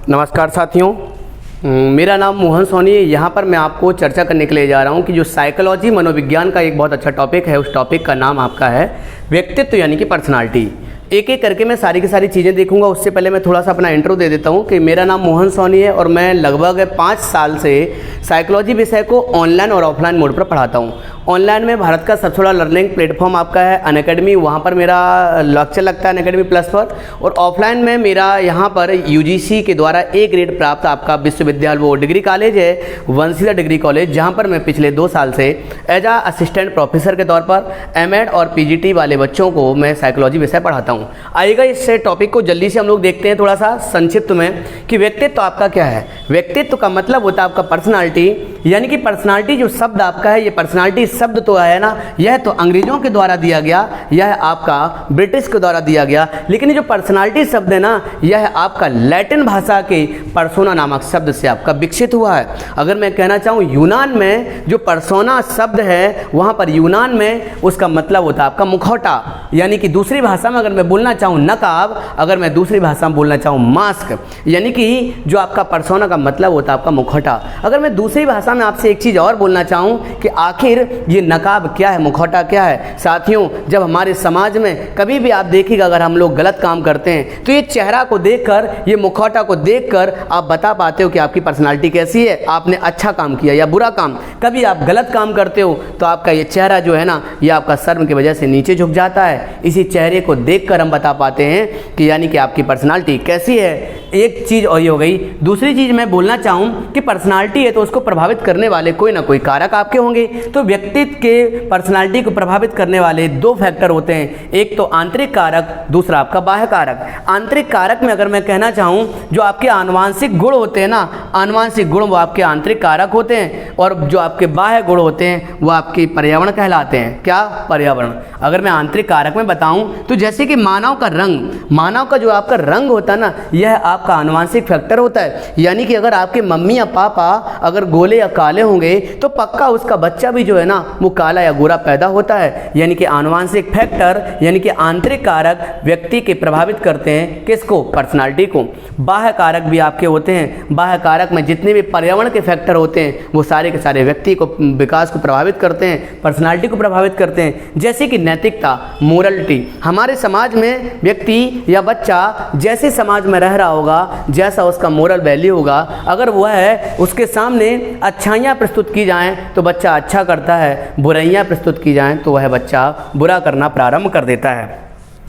नमस्कार साथियों, मेरा नाम मोहन सोनी है। यहाँ पर मैं आपको चर्चा करने के लिए जा रहा हूँ कि जो साइकोलॉजी मनोविज्ञान का एक बहुत अच्छा टॉपिक है, उस टॉपिक का नाम आपका है व्यक्तित्व यानी कि पर्सनालिटी। एक एक करके मैं सारी की सारी चीज़ें देखूंगा। उससे पहले मैं थोड़ा सा अपना इंट्रो दे देता हूं कि मेरा नाम मोहन सोनी है और मैं लगभग 5 साल से साइकोलॉजी विषय को ऑनलाइन और ऑफलाइन मोड पर पढ़ाता हूं। ऑनलाइन में भारत का सबसे बड़ा लर्निंग प्लेटफॉर्म आपका है अनअकैडमी, वहाँ पर मेरा लेक्चर लगता है अनअकैडमी प्लस पर। और ऑफलाइन में मेरा यहाँ पर यूजीसी के द्वारा ए ग्रेड प्राप्त आपका विश्वविद्यालय वो डिग्री कॉलेज है वंशीधर डिग्री कॉलेज, जहाँ पर मैं पिछले 2 साल से एज आ असिस्टेंट प्रोफेसर के तौर पर एमएड और पीजीटी वाले बच्चों को मैं साइकोलॉजी विषय पढ़ाता हूँ। आइएगा इस टॉपिक को जल्दी से हम लोग देखते हैं थोड़ा सा संक्षिप्त में कि व्यक्तित्व आपका क्या है। व्यक्तित्व का मतलब होता है आपका पर्सनालिटी, यानी कि पर्सनालिटी जो शब्द आपका है, ये पर्सनालिटी शब्द तो है ना, यह तो अंग्रेजों के द्वारा दिया गया, यह आपका ब्रिटिश के द्वारा दिया गया, लेकिन ये जो पर्सनालिटी शब्द है ना, यह आपका लैटिन भाषा के पर्सोना नामक शब्द से आपका विकसित हुआ है। अगर मैं कहना चाहूँ यूनान में जो पर्सोना शब्द है, वहाँ पर यूनान में उसका मतलब होता है आपका मुखौटा, यानी कि दूसरी भाषा में अगर मैं बोलना चाहूँ नकाब, अगर मैं दूसरी भाषा में बोलना चाहूँ मास्क, यानी कि जो आपका पर्सोना का मतलब होता है आपका मुखौटा। अगर मैं दूसरी भाषा में आपसे एक चीज़ और बोलना चाहूँ कि आखिर ये नकाब क्या है, मुखौटा क्या है। साथियों, जब हमारे समाज में कभी भी आप देखिएगा अगर हम लोग गलत काम करते हैं तो ये चेहरा को देखकर, ये मुखौटा को देखकर आप बता पाते हो कि आपकी पर्सनालिटी कैसी है, आपने अच्छा काम किया या बुरा काम। कभी आप गलत काम करते हो तो आपका ये चेहरा जो है ना, ये आपका शर्म की वजह से नीचे झुक जाता है। इसी चेहरे को देखकर हम बता पाते हैं कि यानी कि आपकी पर्सनालिटी कैसी है। एक चीज़ और ये हो गई। दूसरी चीज़ मैं बोलना चाहूँ कि पर्सनालिटी है तो उसको प्रभावित करने वाले कोई ना कोई कारक आपके होंगे। तो व्यक्तित्व के पर्सनालिटी को प्रभावित करने वाले 2 फैक्टर होते हैं, एक तो आंतरिक कारक, दूसरा आपका बाह्य कारक। आंतरिक कारक में अगर मैं कहना चाहूँ जो आपके आनुवांशिक गुण होते हैं ना, आनुवांशिक गुण वो आपके आंतरिक कारक होते हैं, और जो आपके बाह्य गुण होते हैं वो आपके पर्यावरण कहलाते हैं। क्या? पर्यावरण। अगर मैं आंतरिक कारक में बताऊं तो जैसे कि मानव का रंग, मानव का जो आपका रंग होता है ना, यह आपका आनुवांशिक फैक्टर होता है। यानी कि अगर आपके मम्मी या पापा अगर गोले या काले होंगे तो पक्का उसका बच्चा भी जो है ना वो काला या गोरा पैदा होता है। यानी कि आनुवांशिक फैक्टर यानी कि आंतरिक कारक व्यक्ति के प्रभावित करते हैं किसको? पर्सनालिटी को। बाह्य कारक भी आपके होते हैं। बाह्य कारक में जितने भी पर्यावरण के फैक्टर होते हैं वो सारे के सारे व्यक्ति को विकास को प्रभावित करते हैं, पर्सनालिटी को प्रभावित करते हैं। जैसे कि नैतिकता, मोरलिटी। हमारे समाज में व्यक्ति या बच्चा जैसे समाज में रह रहा होगा, जैसा उसका मोरल वैल्यू होगा, अगर वह है उसके सामने अच्छाइयाँ प्रस्तुत की जाएं तो बच्चा अच्छा करता है, बुराइयाँ प्रस्तुत की जाएं तो वह बच्चा बुरा करना प्रारंभ कर देता है।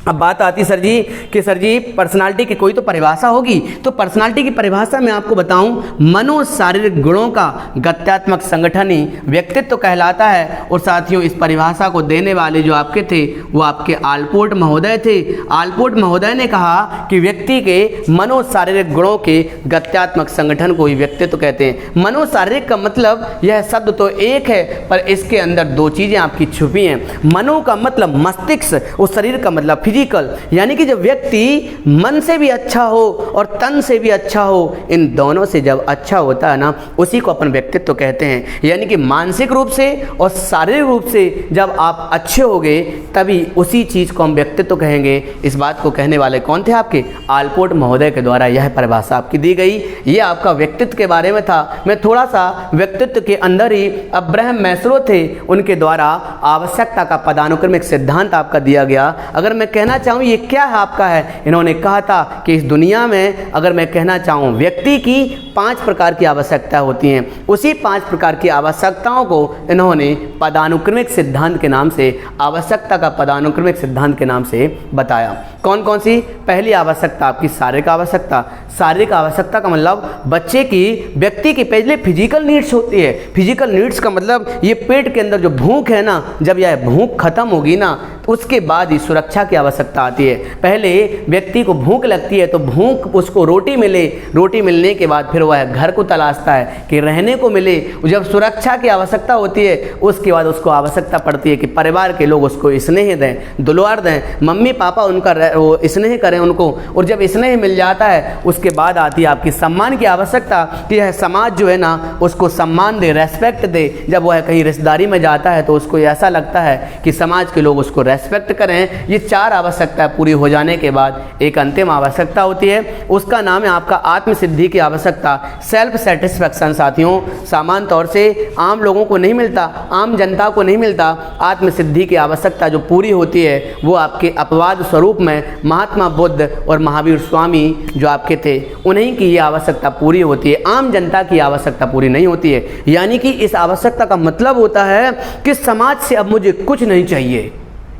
अब बात आती सर जी कि सर जी पर्सनालिटी की कोई तो परिभाषा होगी। तो पर्सनालिटी की परिभाषा मैं आपको बताऊं, मनोशारीरिक गुणों का गत्यात्मक संगठन ही व्यक्तित्व कहलाता है। और साथियों, इस परिभाषा को देने वाले जो आपके थे वो आपके आलपोर्ट महोदय थे। आलपोर्ट महोदय ने कहा कि व्यक्ति के मनोशारीरिक गुणों के गत्यात्मक संगठन को ही व्यक्तित्व कहते हैं। मनोशारीरिक का मतलब यह शब्द तो एक है पर इसके अंदर 2 चीज़ें आपकी छुपी हैं। मनो का मतलब मस्तिष्क और शरीर का मतलब फिजिकल, यानी कि जब व्यक्ति मन से भी अच्छा हो और तन से भी अच्छा हो, इन दोनों से जब अच्छा होता है ना, उसी को अपन व्यक्तित्व कहते हैं। यानी कि मानसिक रूप से और शारीरिक रूप से जब आप अच्छे होगे तभी उसी चीज़ को हम व्यक्तित्व कहेंगे। इस बात को कहने वाले कौन थे? आपके आलपोर्ट महोदय के द्वारा यह परिभाषा आपकी दी गई। ये आपका व्यक्तित्व के बारे में था। मैं थोड़ा सा व्यक्तित्व के अंदर ही अब्राहम मैस्लो थे, उनके द्वारा आवश्यकता का पदानुक्रमिक सिद्धांत आपका दिया गया। अगर मैं कहना चाहूँ ये क्या है आपका है, इन्होंने कहा था कि इस दुनिया में अगर मैं कहना चाहूँ व्यक्ति की 5 प्रकार की आवश्यकता होती हैं। उसी 5 प्रकार की आवश्यकताओं को इन्होंने पदानुक्रमिक सिद्धांत के नाम से, आवश्यकता का पदानुक्रमिक सिद्धांत के नाम से बताया। कौन कौन सी? पहली आवश्यकता आपकी शारीरिक आवश्यकता। शारीरिक आवश्यकता का मतलब बच्चे की, व्यक्ति की पहले फिजिकल नीड्स होती है। फिजिकल नीड्स का मतलब ये पेट के अंदर जो भूख है ना, जब यह भूख खत्म होगी ना उसके बाद ही सुरक्षा की आवश्यकता आती है। पहले व्यक्ति को भूख लगती है तो भूख उसको रोटी मिले, रोटी मिलने के बाद फिर वह घर को तलाशता है कि रहने को मिले। जब सुरक्षा की आवश्यकता होती है उसके बाद उसको आवश्यकता पड़ती है कि परिवार के लोग उसको स्नेह दें, दुलार दें, मम्मी पापा उनका वो स्नेह करें उनको। और जब स्नेह मिल जाता है उसके बाद आती है आपकी सम्मान की आवश्यकता कि यह समाज जो है ना उसको सम्मान दे, रेस्पेक्ट दे। जब वह कहीं रिश्तेदारी में जाता है तो उसको ऐसा लगता है कि समाज के लोग उसको रेस्पेक्ट करें। ये 4 आवश्यकता पूरी हो जाने के बाद एक अंतिम आवश्यकता होती है, उसका नाम है आपका आत्मसिद्धि की आवश्यकता, सेल्फ सेटिस्फैक्शन। साथियों, सामान्य तौर से आम लोगों को नहीं मिलता, आम जनता को नहीं मिलता। आत्मसिद्धि की आवश्यकता जो पूरी होती है वो आपके अपवाद स्वरूप में महात्मा बुद्ध और महावीर स्वामी जो आपके थे, उन्हीं की ये आवश्यकता पूरी होती है, आम जनता की आवश्यकता पूरी नहीं होती है। यानी कि इस आवश्यकता का मतलब होता है कि समाज से अब मुझे कुछ नहीं चाहिए,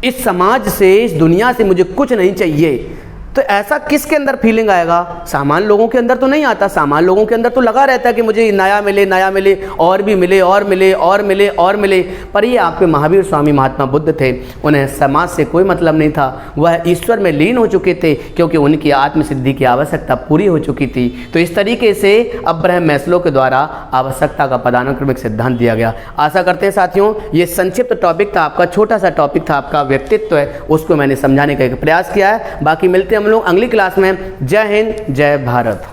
इस समाज से, इस दुनिया से मुझे कुछ नहीं चाहिए। तो ऐसा किसके अंदर फीलिंग आएगा? सामान्य लोगों के अंदर तो नहीं आता। सामान्य लोगों के अंदर तो लगा रहता है कि मुझे नया मिले, नया मिले, और भी मिले, और मिले, और मिले, और मिले। पर ये आपके महावीर स्वामी महात्मा बुद्ध थे, उन्हें समाज से कोई मतलब नहीं था, वह ईश्वर में लीन हो चुके थे क्योंकि उनकी आत्मसिद्धि की आवश्यकता पूरी हो चुकी थी। तो इस तरीके से अब्राहम मैस्लो के द्वारा आवश्यकता का पदानुक्रमिक सिद्धांत दिया गया। आशा करते हैं साथियों ये संक्षिप्त टॉपिक था आपका, छोटा सा टॉपिक था आपका व्यक्तित्व है, उसको मैंने समझाने का एक प्रयास किया है। बाकी मिलते हैं हम लोग अगली क्लास में। जय हिंद, जय भारत।